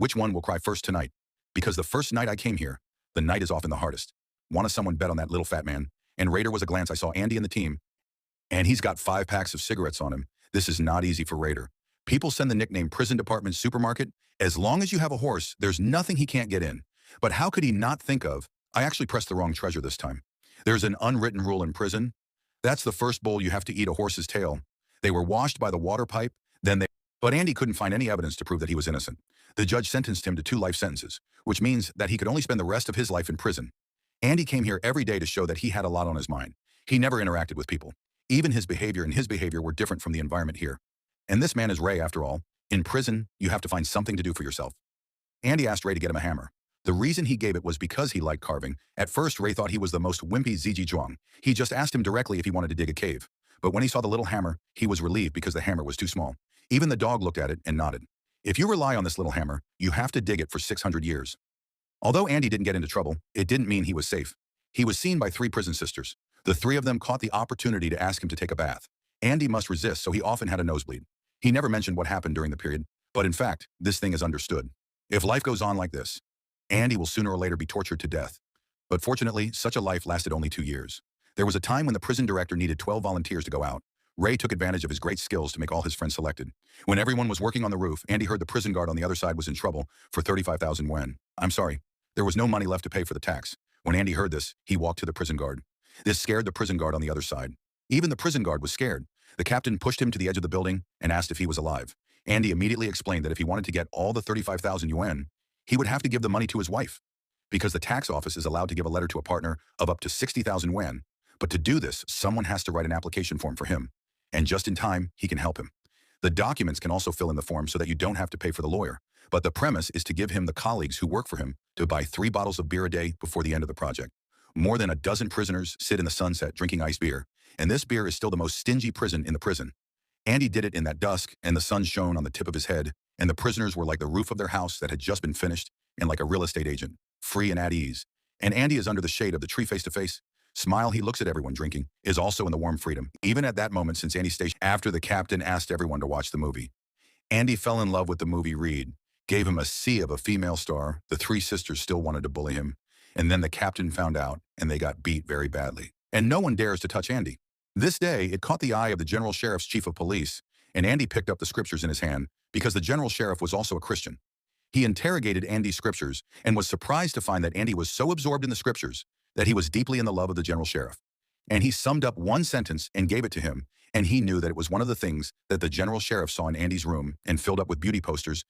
Which one will cry first tonight? Because the first night I came here, the night is often the hardest. Wanted someone bet on that little fat man? And Raider was a glance. I saw Andy and the team, and he's got 5 packs of cigarettes on him. This is not easy for Raider. People send the nickname Prison Department Supermarket. As long as you have a horse, there's nothing he can't get in. But how could he not think of, I actually pressed the wrong treasure this time. There's an unwritten rule in prison. That's the first bowl you have to eat a horse's tail. They were washed by the water pipe, but Andy couldn't find any evidence to prove that he was innocent. The judge sentenced him to 2 life sentences, which means that he could only spend the rest of his life in prison. Andy came here every day to show that he had a lot on his mind. He never interacted with people. Even his behavior were different from the environment here. And this man is Ray, after all. In prison, you have to find something to do for yourself. Andy asked Ray to get him a hammer. The reason he gave it was because he liked carving. At first, Ray thought he was the most wimpy ZG Zhuang. He just asked him directly if he wanted to dig a cave. But when he saw the little hammer, he was relieved because the hammer was too small. Even the dog looked at it and nodded. If you rely on this little hammer, you have to dig it for 600 years. Although Andy didn't get into trouble, it didn't mean he was safe. He was seen by 3 prison sisters. The 3 of them caught the opportunity to ask him to take a bath. Andy must resist, so he often had a nosebleed. He never mentioned what happened during the period, but in fact, this thing is understood. If life goes on like this, Andy will sooner or later be tortured to death. But fortunately, such a life lasted only 2 years. There was a time when the prison director needed 12 volunteers to go out. Ray took advantage of his great skills to make all his friends selected. When everyone was working on the roof, Andy heard the prison guard on the other side was in trouble for 35,000 yuan. I'm sorry. There was no money left to pay for the tax. When Andy heard this, he walked to the prison guard. This scared the prison guard on the other side. Even the prison guard was scared. The captain pushed him to the edge of the building and asked if he was alive. Andy immediately explained that if he wanted to get all the 35,000 yuan, he would have to give the money to his wife. Because the tax office is allowed to give a letter to a partner of up to 60,000 yuan. But to do this, someone has to write an application form for him. And just in time, he can help him. The documents can also fill in the form so that you don't have to pay for the lawyer. But the premise is to give him the colleagues who work for him to buy 3 bottles of beer a day before the end of the project. More than a dozen prisoners sit in the sunset drinking iced beer, and this beer is still the most stingy prison in the prison. Andy did it in that dusk, and the sun shone on the tip of his head, and the prisoners were like the roof of their house that had just been finished, and like a real estate agent, free and at ease. And Andy is under the shade of the tree face to face. Smile, he looks at everyone drinking, is also in the warm freedom. Even at that moment, since Andy's station, after the captain asked everyone to watch the movie. Andy fell in love with the movie Read, gave him a C of a female star. The 3 sisters still wanted to bully him. And then the captain found out, and they got beat very badly. And no one dares to touch Andy. This day, it caught the eye of the general sheriff's chief of police, and Andy picked up the scriptures in his hand because the general sheriff was also a Christian. He interrogated Andy's scriptures and was surprised to find that Andy was so absorbed in the scriptures that he was deeply in the love of the general sheriff. And he summed up one sentence and gave it to him, and he knew that it was one of the things that the general sheriff saw in Andy's room and filled up with beauty posters